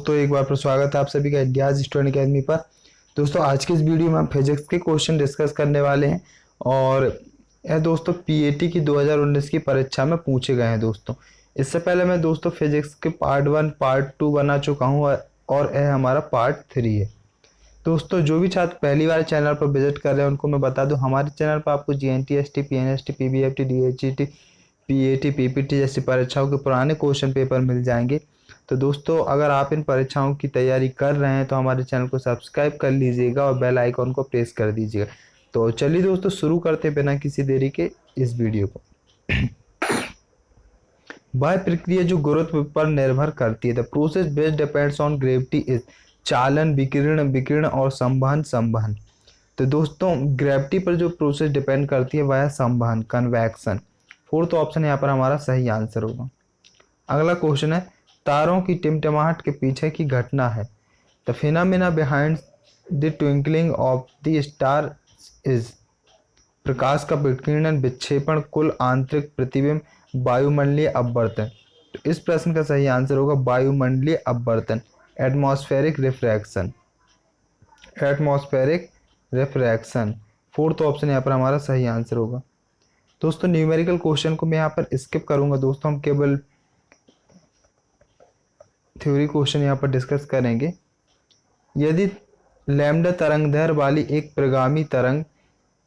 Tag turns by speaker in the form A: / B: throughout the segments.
A: दोस्तों, एक बार फिर स्वागत है आप सभी का इंडियाज स्टूडेंट अकेडमी पर। दोस्तों, आज की इस वीडियो में हम फिजिक्स के क्वेश्चन डिस्कस करने वाले हैं और यह दोस्तों पीएटी की 2019 की परीक्षा में पूछे गए हैं। दोस्तों, इससे पहले मैं दोस्तों फिजिक्स के पार्ट 1 पार्ट 2 बना चुका हूं और यह हमारा पार्ट 3 है। दोस्तों, जो भी छात्र पहली बार चैनल पर विजिट कर रहे हैं उनको मैं बता दूं, हमारे चैनल पर आपको GNT, ST, PNST, PBFT, DHET, PAT, PPT जैसी परीक्षाओं के पुराने क्वेश्चन पेपर मिल जाएंगे। तो दोस्तों, अगर आप इन परीक्षाओं की तैयारी कर रहे हैं तो हमारे चैनल को सब्सक्राइब कर लीजिएगा और बेल आइकॉन को प्रेस कर दीजिएगा। तो चलिए दोस्तों, शुरू करते हैं बिना किसी देरी के इस वीडियो को। वह प्रक्रिया जो गुरुत्व पर निर्भर करती है, the process based depends on gravity is चालन, विकिरण, विकिरण और संवहन। संवहन। तो दोस्तों, ग्रेविटी पर जो प्रोसेस डिपेंड करती है वह है संवहन, कन्वेक्शन। फोर्थ ऑप्शन यहाँ पर हमारा सही आंसर होगा। अगला क्वेश्चन है, तारों की टिमटिमाहट के पीछे की घटना है, the phenomena behind the twinkling of the star is प्रकाश का विकिरण, विक्षेपण, कुल आंतरिक प्रतिबिंब, वायुमंडलीय अपवर्तन। तो इस प्रश्न का सही आंसर होगा वायुमंडलीय अपवर्तन, atmospheric refraction. Atmospheric refraction. Fourth option यहाँ पर हमारा सही आंसर होगा। दोस्तों, न्यूमेरिकल क्वेश्चन को मैं यहाँ पर स्किप करूंगा। दोस्तों, हम केवल थ्योरी क्वेश्चन यहाँ पर डिस्कस करेंगे। यदि लैम्डा तरंगदैर्घ्य वाली एक प्रगामी तरंग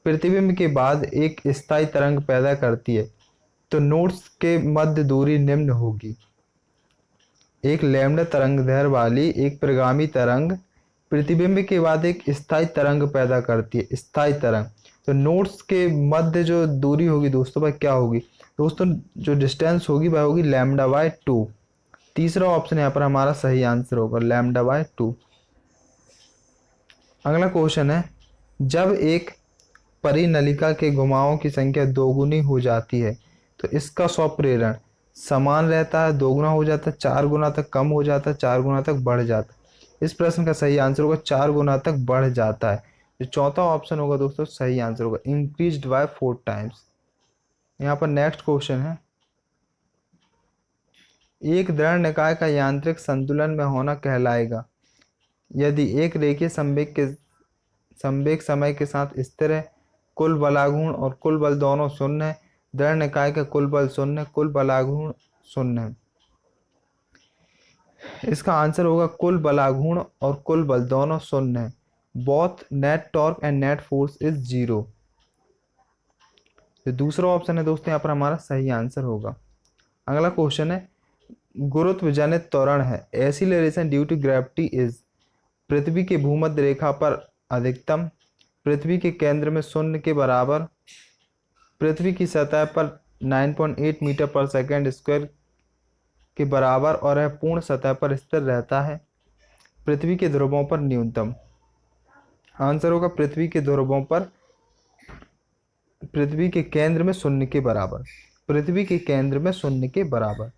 A: प्रतिबिंब के बाद एक स्थायी तरंग पैदा करती है तो नोड्स के मध्य दूरी निम्न होगी। एक लैम्डा तरंगदैर्घ्य वाली एक प्रगामी तरंग प्रतिबिंब के बाद एक स्थायी तरंग पैदा करती है, स्थायी तरंग, तो नोड्स के मध्य जो दूरी होगी दोस्तों वह क्या होगी? दोस्तों, जो डिस्टेंस होगी वह होगी लैम्डा बाय 2। तीसरा ऑप्शन यहाँ पर हमारा सही आंसर होगा लैम्डा बाय 2। अगला क्वेश्चन है, जब एक परिनलिका के घुमावों की संख्या दोगुनी हो जाती है तो इसका स्वप्रेरण समान रहता है, दोगुना हो जाता है, 4 गुना तक कम हो जाता है, 4 गुना तक बढ़ जाता है। इस प्रश्न का सही आंसर होगा 4 गुना तक बढ़ जाता है। जो चौथा ऑप्शन होगा दोस्तों सही आंसर होगा इंक्रीज्ड बाय 4 टाइम्स। यहाँ पर नेक्स्ट क्वेश्चन है, एक दृढ़ निकाय का यांत्रिक संतुलन में होना कहलाएगा यदि एक रेखीय संवेग समय के साथ स्थिर है, कुल बलाघूर्ण और कुल बल दोनों शून्य है, दृढ़ निकाय का कुल बल शून्य, कुल बलाघूर्ण शून्य है। इसका आंसर होगा कुल बलाघूर्ण और कुल बल दोनों शून्य है। Both net torque and net force is 0। जो दूसरा ऑप्शन है दोस्तों यहाँ पर हमारा सही आंसर होगा। अगला क्वेश्चन है, गुरुत्व जनित त्वरण है, acceleration due to gravity is पृथ्वी के भूमध्य रेखा पर अधिकतम, पृथ्वी के केंद्र में शून्य के बराबर, पृथ्वी की सतह पर 9.8 मीटर पर सेकेंड स्क्वायर के बराबर और यह पूर्ण सतह पर स्थिर रहता है, पृथ्वी के ध्रुवों पर न्यूनतम। आंसर होगा पृथ्वी के ध्रुवों पर, पृथ्वी के केंद्र में शून्य के बराबर, पृथ्वी के केंद्र में शून्य के बराबर।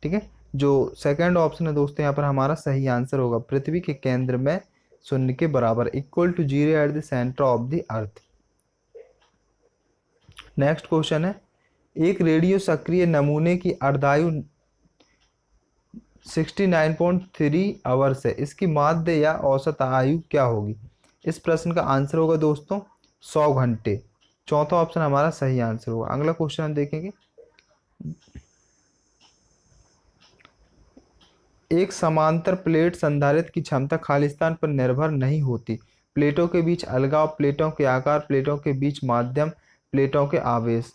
A: ठीक है, जो सेकंड ऑप्शन है दोस्तों यहाँ पर हमारा सही आंसर होगा पृथ्वी के केंद्र में शून्य के बराबर, equal to 0 at the centre of the earth. Next question है, एक रेडियो सक्रिय नमूने की अर्धायु 69.3 आवर्स है, इसकी माध्य या औसत आयु क्या होगी? इस प्रश्न का आंसर होगा दोस्तों 100 घंटे। चौथा ऑप्शन हमारा सही आंसर होगा। अगला क्वेश्चन हम देखेंगे, एक समांतर प्लेट संधारित्र की क्षमता खालिस्तान पर निर्भर नहीं होती, प्लेटों के बीच अलगाव, प्लेटों के आकार, प्लेटों के बीच माध्यम, प्लेटों के आवेश,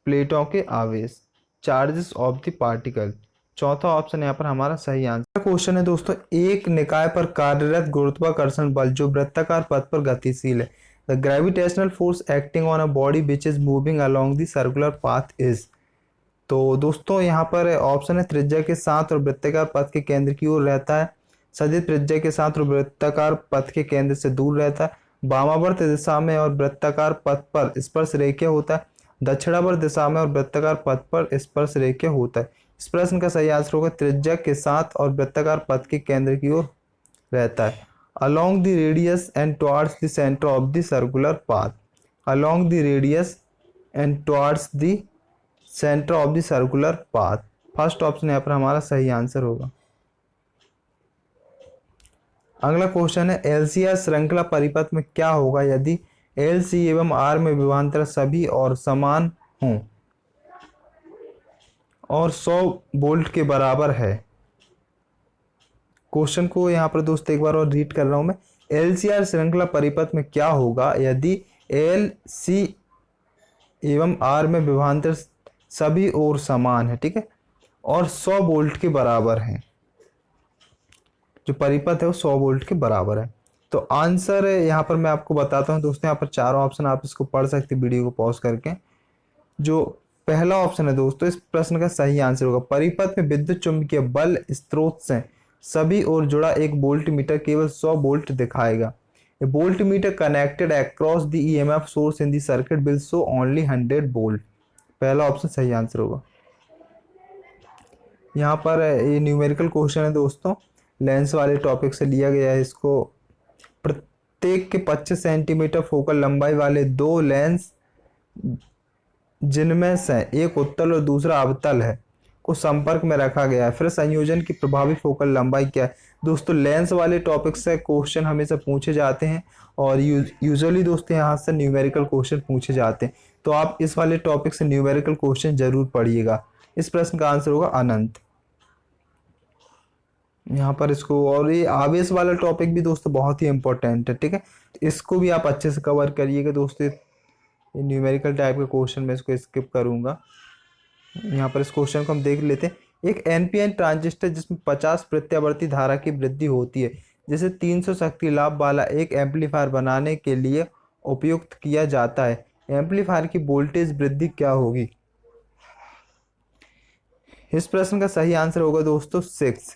A: प्लेटों के आवेश, चार्जेस ऑफ द पार्टिकल। चौथा ऑप्शन यहाँ पर हमारा सही आंसर। क्वेश्चन है दोस्तों, एक निकाय पर कार्यरत गुरुत्वाकर्षण बल जो वृत्ताकार पथ पर गतिशील है, the gravitational force acting on a body which is moving along the circular path is. तो दोस्तों यहाँ पर ऑप्शन है त्रिज्या के साथ और वृत्ताकार पथ के केंद्र की ओर रहता है, सदिश त्रिज्या के साथ और वृत्ताकार पथ के केंद्र से दूर रहता है, वामावर्त दिशा में और वृत्ताकार पथ पर स्पर्श रेखीय होता है, दक्षिणावर्त दिशा में और वृत्ताकार पथ पर स्पर्श रेखीय होता है। इस प्रश्न का सही आंसर होगा त्रिज्या के साथ और वृत्ताकार पथ के केंद्र की ओर रहता है, along the radius and towards the centre of the circular path, along the radius and towards the centre of the circular path. First option यहाँ पर हमारा सही आंसर होगा। अगला क्वेश्चन है एलसीआर श्रृंखला परिपथ में क्या होगा यदि एल सी एवं आर में विभवांतर सभी और समान हों और 100 वोल्ट के बराबर है। क्वेश्चन को यहाँ पर दोस्तों एक बार और रीड कर रहा हूं मैं। एलसीआर श्रृंखला परिपथ में क्या होगा यदि एल सी एवं आर में विभवांतर सभी और समान है, ठीक है, और 100 वोल्ट के बराबर है। जो परिपथ है वो 100 वोल्ट के बराबर है। तो आंसर यहाँ पर मैं आपको बताता हूँ दोस्तों। यहाँ पर चारों ऑप्शन आप इसको पढ़ सकते वीडियो को पॉज करके। जो पहला ऑप्शन है दोस्तों, इस प्रश्न का सही आंसर होगा परिपथ में विद्युत चुंबकीय बल स्रोत से सभी और जुड़ा एक वोल्ट मीटर केवल 100 वोल्ट दिखाएगा। A volt meter connected across the EMF source in the circuit will show only 100 volt. पहला ऑप्शन सही आंसर होगा। यहाँ पर ये न्यूमेरिकल क्वेश्चन है दोस्तों, लेंस वाले टॉपिक से लिया गया है इसको। प्रत्येक के 25 सेंटीमीटर फोकल लंबाई वाले दो लेंस जिनमें से एक उत्तल और दूसरा अवतल है को संपर्क में रखा गया है। फिर संयोजन की प्रभावी फोकल लंबाई क्या है। दोस्तों लेंस वाले टॉपिक से क्वेश्चन हमेशा पूछे जाते हैं और यूजुअली दोस्तों यहाँ से न्यूमेरिकल क्वेश्चन पूछे जाते हैं। तो आप इस वाले टॉपिक से न्यूमेरिकल क्वेश्चन जरूर पढ़िएगा। इस प्रश्न का आंसर होगा अनंत। यहाँ पर इसको, और ये आवेश वाला टॉपिक भी दोस्तों बहुत ही इंपॉर्टेंट है, ठीक है, इसको भी आप अच्छे से कवर करिएगा दोस्तों। ये न्यूमेरिकल टाइप के क्वेश्चन में इसको स्किप करूंगा। यहाँ पर इस क्वेश्चन को हम देख लेते हैं। एक एनपीएन ट्रांजिस्टर जिसमें 50 प्रत्यावर्ती धारा की वृद्धि होती है जिसे 300 शक्ति लाभ वाला एक एम्पलीफायर बनाने के लिए उपयुक्त किया जाता है। एम्पलीफायर की वोल्टेज वृद्धि क्या होगी। इस प्रश्न का सही आंसर होगा दोस्तों 6।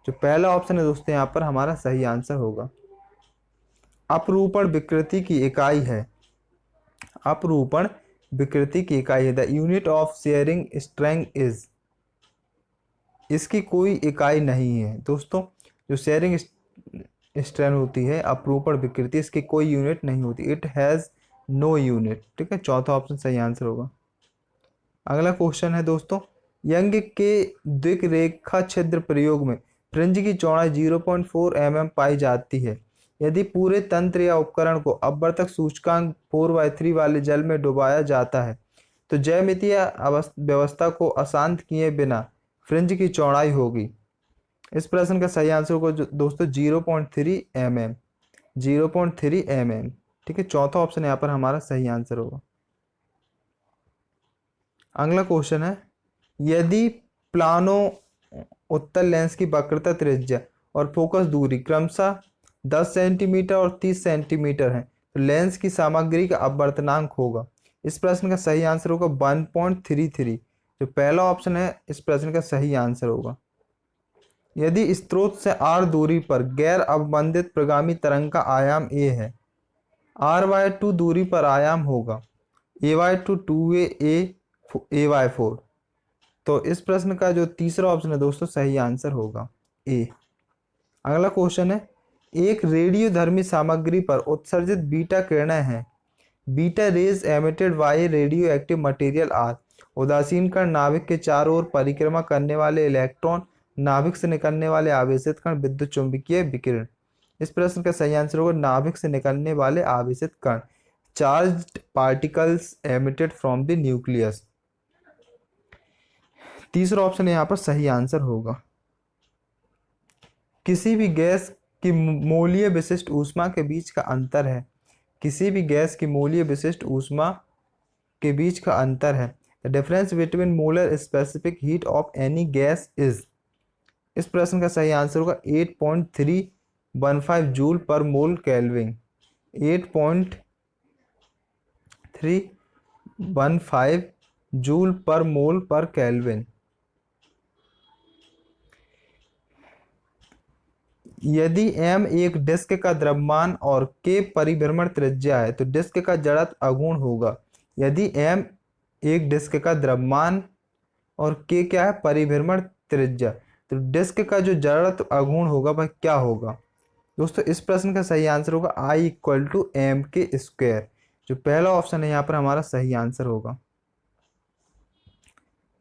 A: जो पहला ऑप्शन है दोस्तों यहाँ पर हमारा सही आंसर होगा। अपरूपण विकृति की इकाई है। अपरूपण विकृति की इकाई है the unit of sharing strength is. इसकी कोई इकाई नहीं है दोस्तों। जो शेयरिंग स्ट्रेंथ होती है अपरूपण विकृति, इसकी कोई यूनिट नहीं होती। इट हैज़ नो यूनिट, ठीक है, चौथा ऑप्शन सही आंसर होगा। अगला क्वेश्चन है दोस्तों, यंग के द्विरेखा छिद्र प्रयोग में फ्रिंज की चौड़ाई 0.4 mm पाई जाती है। यदि पूरे तंत्र या उपकरण को अपवर्तक सूचकांक 4/3 वाले जल में डुबाया जाता है तो ज्यामितीय व्यवस्था को अशांत किए बिना फ्रिंज की चौड़ाई होगी। इस प्रश्न का सही आंसर होगा दोस्तों 0.3 mm। 0.3 mm, ठीक है, चौथा ऑप्शन यहाँ पर हमारा सही आंसर होगा। अगला क्वेश्चन है, यदि प्लानो उत्तल लेंस की वक्रता त्रिज्या और फोकस दूरी क्रमशः 10 सेंटीमीटर और 30 सेंटीमीटर है तो लेंस की सामग्री का अपवर्तनांक होगा। इस प्रश्न का सही आंसर होगा 1.33। जो पहला ऑप्शन है इस प्रश्न का सही आंसर होगा। यदि स्रोत से r दूरी पर गैर अवबंधित प्रगामी तरंग का आयाम a है, r/2 दूरी पर आयाम होगा a/2 a/4। तो इस प्रश्न का जो तीसरा ऑप्शन है दोस्तों सही आंसर होगा ए। अगला क्वेश्चन है, एक रेडियोधर्मी सामग्री पर उत्सर्जित बीटा किरणें हैं। Beta rays emitted by radioactive material are. उदासीन कण नाभिक के चारों ओर परिक्रमा करने वाले इलेक्ट्रॉन, नाभिक से निकलने वाले आवेशित कण, विद्युत चुंबकीय विकिरण। इस प्रश्न का सही आंसर होगा नाभिक से निकलने वाले आवेशित कण, charged particles emitted from the nucleus. तीसरा ऑप्शन यहाँ पर सही आंसर होगा। किसी भी गैस की मोलीय विशिष्ट ऊष्मा के बीच का अंतर है। किसी भी गैस की मोलीय विशिष्ट ऊष्मा के बीच का अंतर है। The difference between molar specific heat of any gas is. इस प्रश्न का सही आंसर होगा 8.315 जूल पर मोल केल्विन। 8.315 जूल पर मोल पर केल्विन। यदि m एक डिस्क का द्रव्यमान और k परिभ्रमण त्रिज्या है तो डिस्क का जड़त्व अगुण होगा। यदि m एक डिस्क का द्रव्यमान और k क्या है, परिभ्रमण त्रिज्या, तो डिस्क का जो जड़त्व अगुण होगा वह क्या होगा। दोस्तों इस प्रश्न का सही आंसर होगा I = mk²। जो पहला ऑप्शन है यहाँ पर हमारा सही आंसर होगा।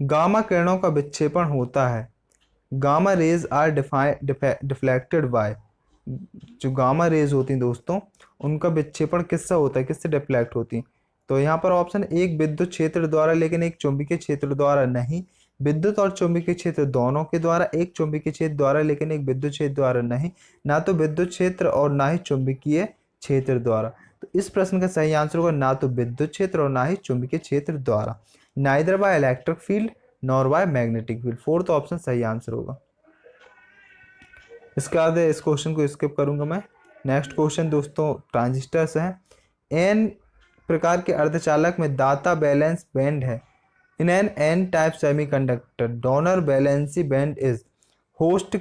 A: गामा किरणों का विक्षेपण होता है। Gamma rays are deflected by. जो गामा रेज होती हैं दोस्तों, उनका विक्षेपण किससे होता है, किससे डिफ्लेक्ट होती हैं? तो यहाँ पर ऑप्शन एक विद्युत क्षेत्र द्वारा लेकिन एक चुंबकीय क्षेत्र द्वारा नहीं, विद्युत और चुंबकीय क्षेत्र दोनों के द्वारा, एक चुंबकीय क्षेत्र द्वारा लेकिन एक विद्युत क्षेत्र द्वारा नहीं, ना तो विद्युत क्षेत्र और ना ही चुंबकीय क्षेत्र द्वारा। तो इस प्रश्न का सही आंसर होगा ना तो विद्युत क्षेत्र और ना ही चुंबकीय क्षेत्र द्वारा। Neither by electric field nor by magnetic field, fourth option सही आंसर होगा। इसके बाद इस क्वेश्चन को स्किप करूंगा मैं। नेक्स्ट क्वेश्चन दोस्तों ट्रांजिस्टर्स है। एन प्रकार के अर्धचालक में दाता बैलेंस बैंड है। इन N N type semiconductor donor valency band is host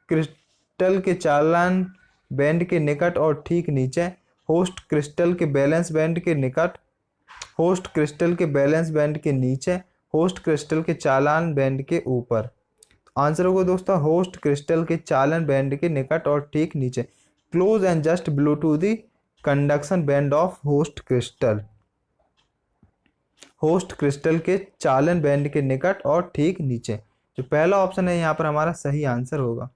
A: crystal के चालन बैंड के निकट और ठीक नीचे, होस्ट क्रिस्टल के बैलेंस बैंड के निकट, होस्ट क्रिस्टल के बैलेंस बैंड के नीचे, होस्ट क्रिस्टल के चालन बैंड के ऊपर। आंसर होगा दोस्तों होस्ट क्रिस्टल के चालन बैंड के निकट और ठीक नीचे, close and just below to the conduction band of host crystal. Host crystal के चालन बैंड के निकट और ठीक नीचे, जो पहला ऑप्शन है यहाँ पर हमारा सही आंसर होगा।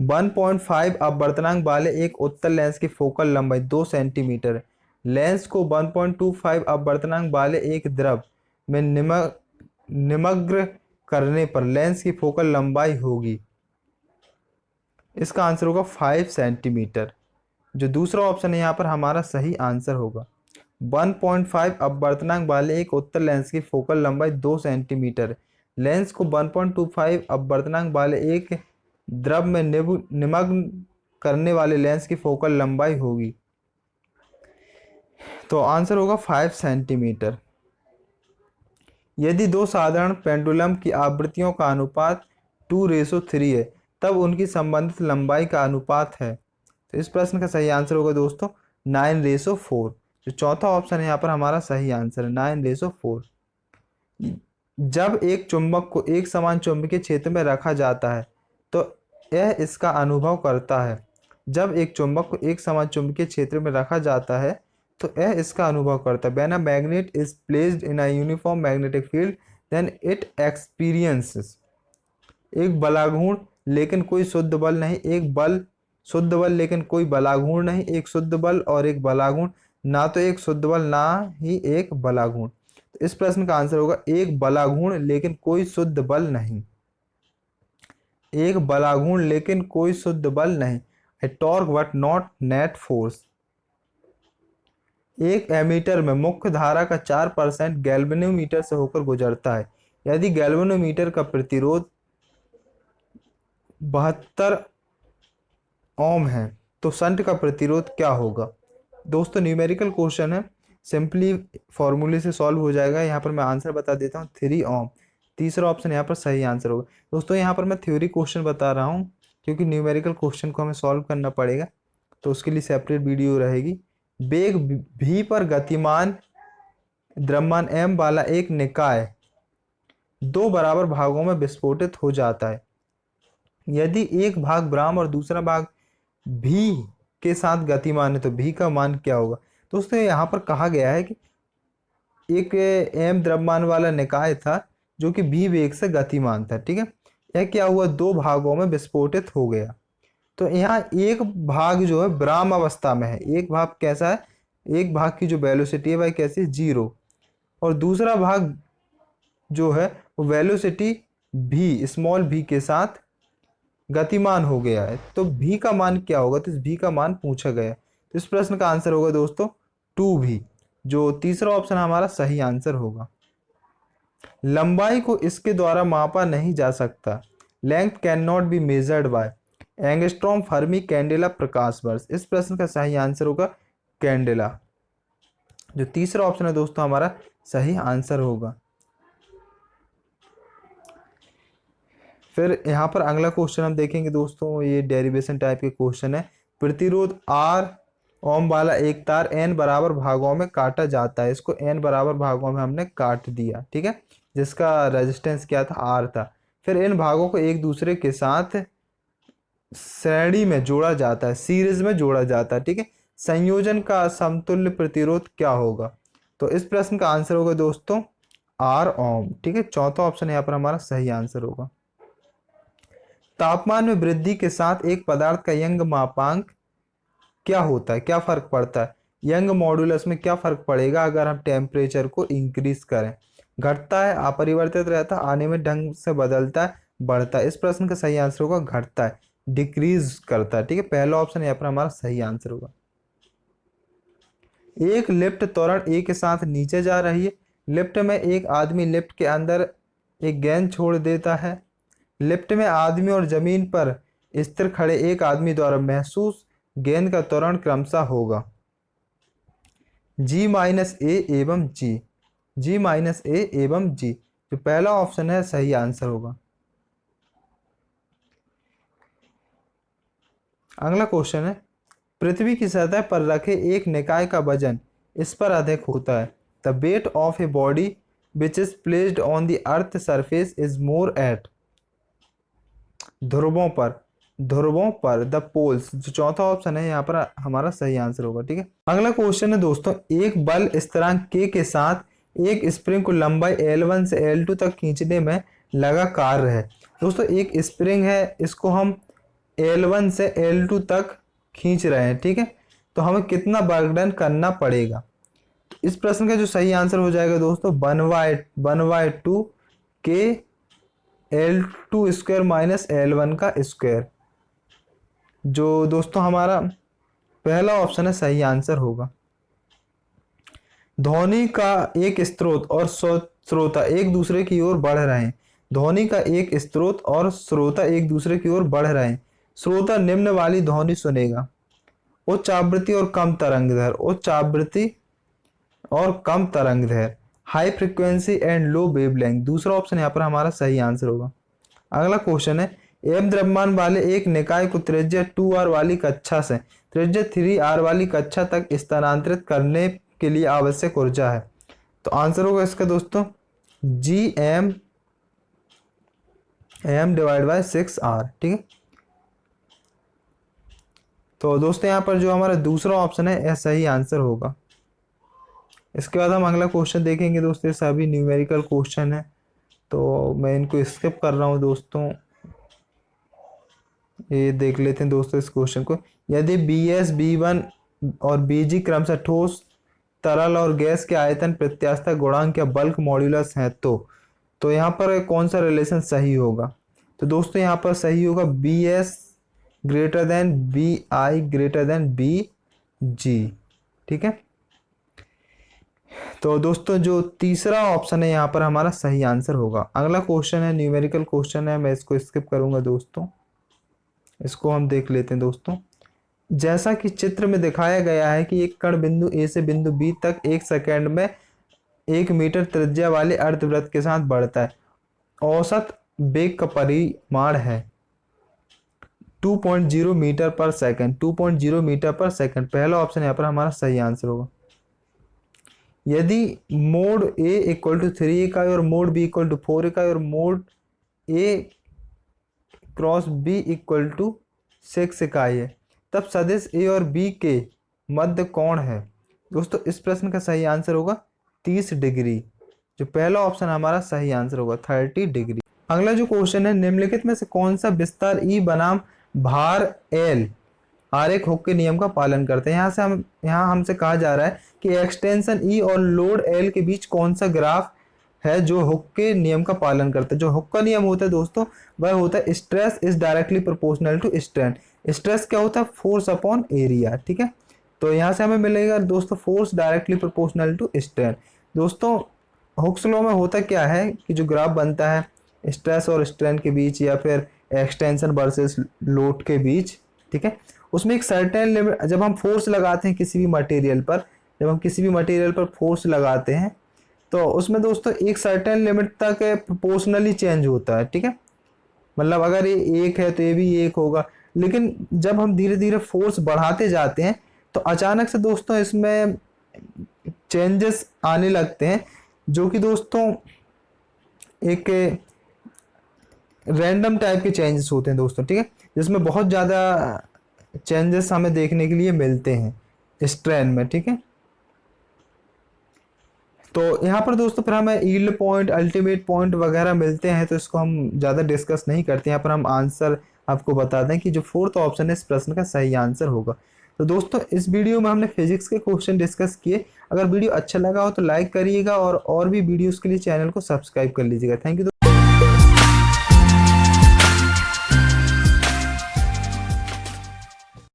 A: 1.5 अपवर्तनांक वाले एक उत्तल लेंस की फोकल लंबाई 2 सेंटीमीटर है। लेंस को 1.25 अपवर्तनांक वाले एक द्रव में निमग्न करने पर लेंस की फोकल लंबाई होगी। इसका आंसर होगा 5 सेंटीमीटर, जो दूसरा ऑप्शन है यहाँ पर हमारा सही आंसर होगा। 1.5 अपवर्तनांक वाले एक उत्तल लेंस की फोकल लंबाई 2 सेंटीमीटर है। लेंस को 1.25 अपवर्तनांक वाले एक द्रव में निमग्न करने वाले लेंस की फोकल लंबाई होगी। तो आंसर होगा 5 सेंटीमीटर। यदि दो साधारण पेंडुलम की आवृत्तियों का अनुपात 2:3 है, तब उनकी संबंधित लंबाई का अनुपात है। तो इस प्रश्न का सही आंसर होगा दोस्तों 9:4। जो चौथा ऑप्शन है यहाँ पर हमारा सही आंसर है 9:4। जब एक चुंबक को एक समान चुंबकीय क्षेत्र में रखा जाता है तो यह इसका अनुभव करता है। जब एक चुंबक को एक समान चुंबकीय क्षेत्र में रखा जाता है तो यह इसका अनुभव करता है। When a magnet is placed in a uniform magnetic field, then it experiences एक बलाघूर्ण लेकिन कोई शुद्ध बल नहीं, एक बल शुद्ध बल लेकिन कोई बलाघूर्ण नहीं, एक शुद्ध बल और एक बलाघूर्ण, ना तो एक शुद्ध बल ना ही एक बलाघूर्ण। तो इस प्रश्न का आंसर होगा एक बलाघूर्ण लेकिन कोई शुद्ध बल नहीं। एक बलाघूर्ण लेकिन कोई शुद्ध बल नहीं। A torque but not net force. एक एमीटर में मुख्य धारा का 4% गैल्वेनोमीटर से होकर गुजरता है। यदि गैल्वेनोमीटर का प्रतिरोध 72 ओम है तो शंट का प्रतिरोध क्या होगा? दोस्तों न्यूमेरिकल क्वेश्चन है, सिंपली फॉर्मूले से सॉल्व हो जाएगा। यहाँ पर मैं आंसर बता देता हूँ 3 ओम। तीसरा ऑप्शन यहाँ पर सही आंसर होगा। दोस्तों यहाँ पर मैं थ्योरी क्वेश्चन बता रहा हूँ क्योंकि न्यूमेरिकल क्वेश्चन को हमें सॉल्व करना पड़ेगा, तो उसके लिए सेपरेट वीडियो रहेगी। वेग v पर गतिमान द्रव्यमान m वाला एक निकाय दो बराबर भागों में विस्फोटित हो जाता है। यदि एक भाग ब्राह्म और दूसरा भाग v के साथ गतिमान है तो v का मान क्या होगा? दोस्तों यहाँ पर कहा गया है कि एक m द्रव्यमान वाला निकाय था जो कि v वेग से गतिमान था, ठीक है। यह क्या हुआ, दो भागों में विस्फोटित हो गया। तो यहाँ एक भाग जो है ब्राह्म अवस्था में है, एक भाग कैसा है, एक भाग की जो वेलोसिटी है वह कैसी है 0, और दूसरा भाग जो है वो वेलोसिटी v स्मॉल v के साथ गतिमान हो गया है। तो v का मान क्या होगा? तो इस v का मान पूछा गया है। तो इस प्रश्न का आंसर होगा दोस्तों 2v, जो तीसरा ऑप्शन हमारा सही आंसर होगा। लंबाई को इसके द्वारा मापा नहीं जा सकता। Length can not be measured by angstrom, fermi, candela, प्रकाश वर्ष। इस प्रश्न का सही आंसर होगा कैंडेला, जो तीसरा ऑप्शन है दोस्तों हमारा सही आंसर होगा। फिर यहाँ पर अगला क्वेश्चन हम देखेंगे दोस्तों, ये डेरिवेशन टाइप के क्वेश्चन है। प्रतिरोध R ओम वाला एक तार n बराबर भागों में काटा जाता है। इसको n बराबर भागों में हमने काट दिया, ठीक है, जिसका रेजिस्टेंस क्या था, R था। फिर इन भागों को एक दूसरे के साथ श्रेणी में जोड़ा जाता है, सीरीज में जोड़ा जाता है, ठीक है। संयोजन का समतुल्य प्रतिरोध क्या होगा? तो इस प्रश्न का आंसर होगा दोस्तों R ओम, ठीक है। चौथा ऑप्शन यहाँ पर हमारा सही आंसर होगा। तापमान में वृद्धि के साथ एक पदार्थ का यंग मापांक क्या होता है, क्या फर्क पड़ता है? यंग मॉड्यूलस में क्या फर्क पड़ेगा अगर हम टेम्परेचर को इंक्रीज करें? घटता है, अपरिवर्तित रहता है, अनियमित ढंग से बदलता है, बढ़ता है? इस प्रश्न का सही आंसर होगा घटता है, डिक्रीज करता है। ठीक है, पहला ऑप्शन यहाँ पर हमारा सही आंसर होगा। एक लिफ्ट त्वरण ए के साथ नीचे जा रही है। लिफ्ट में एक आदमी लिफ्ट के अंदर एक गेंद छोड़ देता है। लिफ्ट में आदमी और जमीन पर स्थिर खड़े एक आदमी द्वारा महसूस गेंद का त्वरण क्रमशः होगा जी माइनस ए एवं जी। जी माइनस ए एवं जी, जो पहला ऑप्शन है सही आंसर होगा। अगला क्वेश्चन है, पृथ्वी की सतह पर रखे एक निकाय का वजन इस पर अधिक होता है। The weight of a body which is placed on the earth surface is more at. ध्रुवों पर, ध्रुवों पर, द पोल्स, जो चौथा ऑप्शन है यहाँ पर हमारा सही आंसर होगा। ठीक है, अगला क्वेश्चन है दोस्तों, एक बल स्थिरांक K के साथ एक स्प्रिंग को लंबाई L1 से L2 तक खींचने में लगा कार्य है। दोस्तों एक स्प्रिंग है, इसको हम L1 से L2 तक खींच रहे हैं। ठीक है, तो हमें कितना वर्क डन करना पड़ेगा? इस प्रश्न का जो सही आंसर हो जाएगा दोस्तों 1/2 के L2 स्क्वायर माइनस L1 का स्क्वायर, जो दोस्तों हमारा पहला ऑप्शन है सही आंसर होगा। ध्वनि का एक स्रोत और श्रोता एक दूसरे की ओर बढ़ रहे हैं। ध्वनि का एक स्रोत और श्रोता एक दूसरे की ओर बढ़ रहे हैं। श्रोता निम्न वाली ध्वनि सुनेगा, उच्च आवृत्ति और कम तरंगदैर्घ्य, उच्च आवृत्ति और कम तरंगदैर्घ्य, high frequency and low wavelength. दूसरा ऑप्शन यहाँ पर हमारा सही आंसर होगा। अगला क्वेश्चन है, एम द्रव्यमान वाले एक निकाय को त्रिज्या 2r वाली कक्षा से त्रिज्या 3r वाली कक्षा तक स्थानांतरित करने के लिए आवश्यक ऊर्जा है। तो आंसर होगा इसका दोस्तों Gm m/6r। ठीक है, तो दोस्तों यहाँ पर जो हमारा दूसरा ऑप्शन है यह सही आंसर होगा। इसके बाद हम अगला क्वेश्चन देखेंगे दोस्तों, सभी न्यूमेरिकल क्वेश्चन है तो मैं इनको स्किप कर रहा हूँ दोस्तों। ये देख लेते हैं दोस्तों इस क्वेश्चन को। यदि Bs B1 और Bg क्रमशः ठोस, तरल और गैस के आयतन प्रत्यास्थता गुणांक या बल्क मॉड्यूलस है तो यहाँ पर कौन सा रिलेशन सही होगा? तो दोस्तों यहाँ पर सही होगा Bs greater than Bi greater than Bg। ठीक है, तो दोस्तों जो तीसरा ऑप्शन है यहाँ पर हमारा सही आंसर होगा। अगला क्वेश्चन है न्यूमेरिकल क्वेश्चन है, मैं इसको स्किप करूंगा दोस्तों। इसको हम देख लेते हैं दोस्तों। जैसा कि चित्र में दिखाया गया है कि एक कण बिंदु ए से बिंदु बी तक 1 सेकंड में 1 मीटर त्रिज्या वाले अर्धवृत्त के साथ बढ़ता है। औसत वेग का परिमाण है 2.0 मीटर पर सेकंड। 2.0 मीटर पर सेकंड, पहला ऑप्शन यहाँ पर हमारा सही आंसर होगा। यदि मोड A इक्वल टू 3 इकाई और मोड B इक्वल टू 4 इकाई और mod A cross B equal to 6 इकाई है, तब सदिश A और B के मध्य कोण है। दोस्तों इस प्रश्न का सही आंसर होगा 30 डिग्री, जो पहला ऑप्शन हमारा सही आंसर होगा 30 डिग्री। अगला जो क्वेश्चन है, निम्नलिखित में से कौन सा विस्तार E बनाम भार L आरेख हुक के नियम का पालन करते हैं? यहाँ हमसे कहा जा रहा है कि एक्सटेंशन E और लोड L के बीच कौन सा ग्राफ है जो हुक के नियम का पालन करता है। जो हुक का नियम होता है दोस्तों वह होता है stress is directly proportional to strain. Stress क्या होता है? Force upon area. ठीक है, तो यहाँ से हमें मिलेगा दोस्तों force directly proportional to strain. दोस्तों हुक्स लॉ में होता क्या है कि जो ग्राफ बनता है स्ट्रेस और स्ट्रेन के बीच या फिर एक्सटेंशन वर्सेस लोड के बीच, ठीक है, उसमें एक सर्टेन लिमिट, जब हम फोर्स लगाते हैं किसी भी मटेरियल पर, जब हम किसी भी मटेरियल पर फोर्स लगाते हैं तो उसमें दोस्तों एक सर्टेन लिमिट तक प्रोपोर्शनली चेंज होता है। ठीक है, मतलब अगर ये 1 है तो ये भी 1 होगा, लेकिन जब हम धीरे धीरे फोर्स बढ़ाते जाते हैं तो अचानक से दोस्तों इसमें चेंजेस आने लगते हैं, जो कि दोस्तों एक रैंडम टाइप के चेंजेस होते हैं दोस्तों। ठीक है, जिसमें बहुत ज़्यादा चेंजेस हमें देखने के लिए मिलते हैं स्ट्रेन में। ठीक है, तो यहाँ पर दोस्तों फिर हमें यील्ड पॉइंट, अल्टीमेट पॉइंट वगैरह मिलते हैं, तो इसको हम ज़्यादा डिस्कस नहीं करते। यहाँ पर हम आंसर आपको बता दें कि जो फोर्थ ऑप्शन है इस प्रश्न का सही आंसर होगा। तो दोस्तों इस वीडियो में हमने फिजिक्स के क्वेश्चन डिस्कस किए। अगर वीडियो अच्छा लगा हो तो लाइक करिएगा, और भी वीडियोस के लिए चैनल को सब्सक्राइब कर लीजिएगा। Thank you.